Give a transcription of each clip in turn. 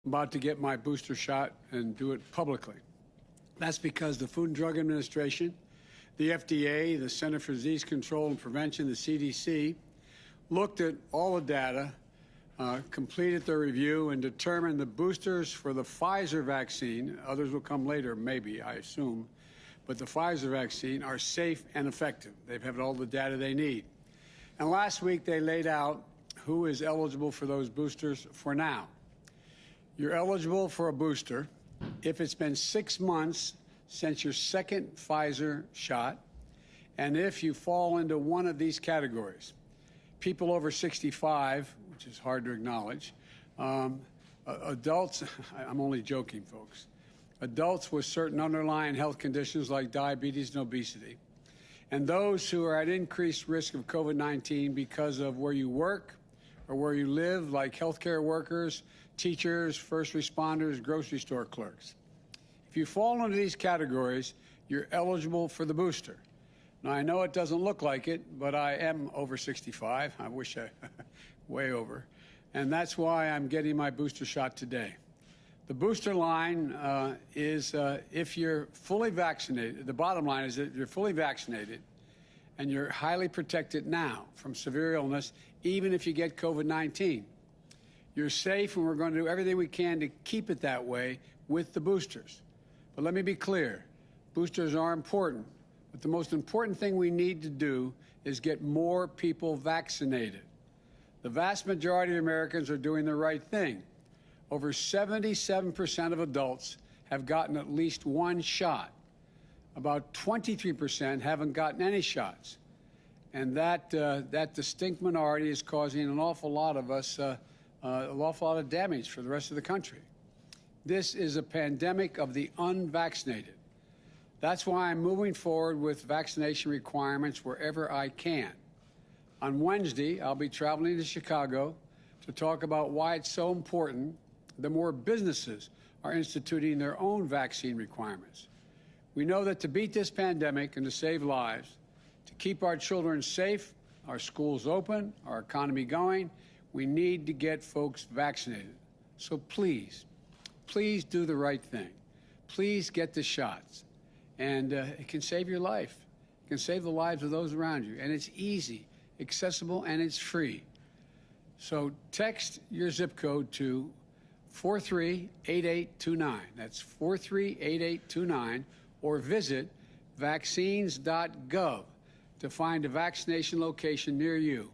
about to get my booster shot and do it publicly. That's because the Food and Drug Administration, the FDA, the Center for Disease Control and Prevention, the CDC, looked at all the data, completed their review, and determined the boosters for the Pfizer vaccine, others will come later, maybe, I assume, but the Pfizer vaccine are safe and effective. They've had all the data they need. And last week they laid out who is eligible for those boosters for now. You're eligible for a booster if it's been 6 months since your second Pfizer shot, and if you fall into one of these categories. People over 65, which is hard to acknowledge, adults, I'm only joking, folks, adults with certain underlying health conditions like diabetes and obesity, and those who are at increased risk of COVID-19 because of where you work or where you live, like healthcare workers, teachers, first responders, grocery store clerks. If you fall into these categories, you're eligible for the booster. Now, I know it doesn't look like it, but I am over 65. I wish I, way over. And that's why I'm getting my booster shot today. The booster line is if you're fully vaccinated. The bottom line is that you're fully vaccinated and you're highly protected now from severe illness, even if you get COVID-19. You're safe, and we're going to do everything we can to keep it that way with the boosters. But let me be clear, boosters are important, but the most important thing we need to do is get more people vaccinated. The vast majority of Americans are doing the right thing. Over 77% of adults have gotten at least one shot. About 23% haven't gotten any shots. And that distinct minority is causing an awful lot of us, an awful lot of damage for the rest of the country. This is a pandemic of the unvaccinated. That's why I'm moving forward with vaccination requirements wherever I can. On Wednesday, I'll be traveling to Chicago to talk about why it's so important that more businesses are instituting their own vaccine requirements. We know that to beat this pandemic and to save lives, to keep our children safe, our schools open, our economy going, we need to get folks vaccinated. So please, please do the right thing. Please get the shots. And it can save your life. It can save the lives of those around you. And it's easy, accessible, and it's free. So text your zip code to 438829. That's 438829. Or visit vaccines.gov to find a vaccination location near you.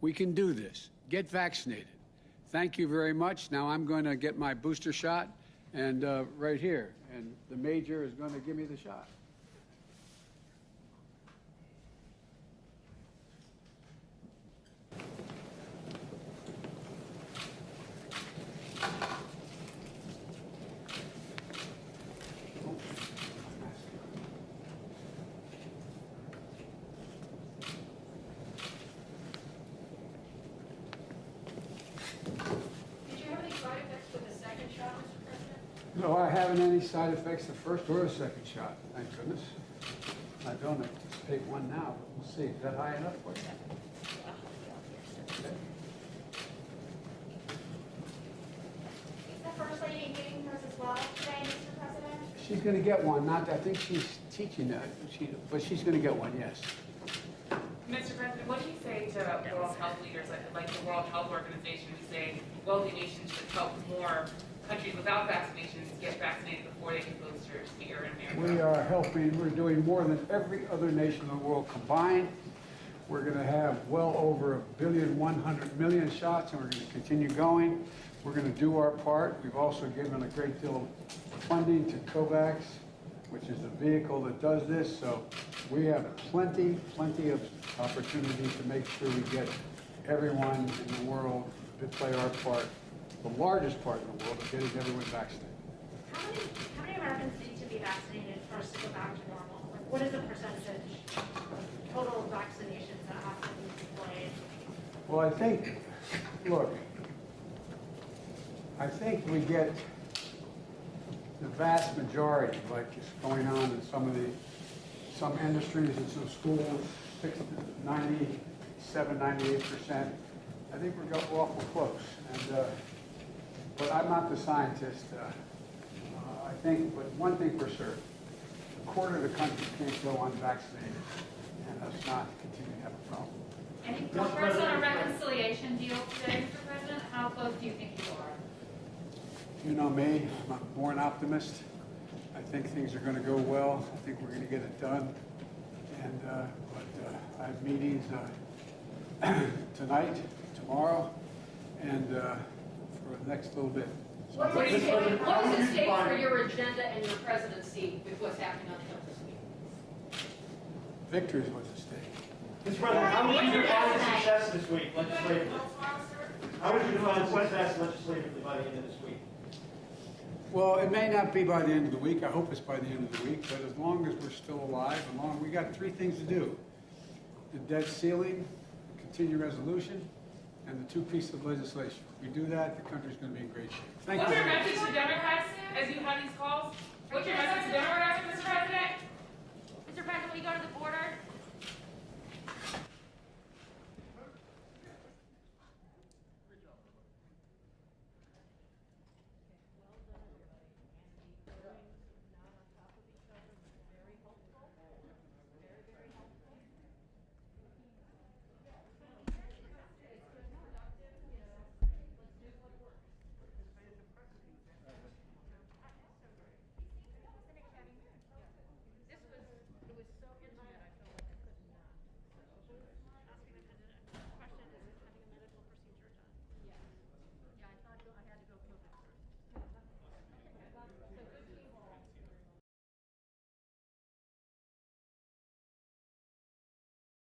We can do this. Get vaccinated. Thank you very much. Now I'm going to get my booster shot, and right here. And the major is going to give me the shot. No, I haven't any side effects the first or the second shot, thank goodness. I don't anticipate one now, but we'll see. Is that high enough for you? Okay. Is the First Lady getting hers as well today, Mr. President? She's going to get one. Not, I think she's teaching that, but she's going to get one, yes. Mr. President, what do you say to world health leaders like the World Health Organization who say wealthy nations should help more countries without vaccinations get vaccinated before they get boosters here in America? We are helping. We're doing more than every other nation in the world combined. We're going to have well over 1,100,000,000 shots, and we're going to continue going. We're going to do our part. We've also given a great deal of funding to COVAX, which is the vehicle that does this. So we have plenty of opportunities to make sure we get everyone in the world to play our part, the largest part in the world of getting everyone vaccinated. How many Americans need to be vaccinated for us to go back to normal? Like, what is the percentage of total vaccinations that have to be deployed? Well, I think, look, I think we get the vast majority, like is going on in some industries and some schools, 97, 98%. I think we're awful close. And but I'm not the scientist. I think, but one thing for sure, a quarter of the country can't go unvaccinated, and us not continue to have a problem. Any progress on a reconciliation deal today, Mr. President? How close do you think you are? You know me, I'm more an optimist. I think things are going to go well. I think we're going to get it done. And I have meetings tonight, tomorrow, and for the next little bit. What is the stake for your agenda and your presidency with what's happening on the Hill this week? Victory is what's at stake. Mr. President, how would you define success this week legislatively? How would you define success legislatively by the end of this week? Well, it may not be by the end of the week. I hope it's by the end of the week. But as long as we're still alive, we got three things to do: the debt ceiling, continued resolution, and the two pieces of legislation. If we do that, the country's going to be in great shape. Thank you. What's your message to Democrats as you have these calls? What's your message to Democrats, Mr. President? Mr. President, will you go to the border?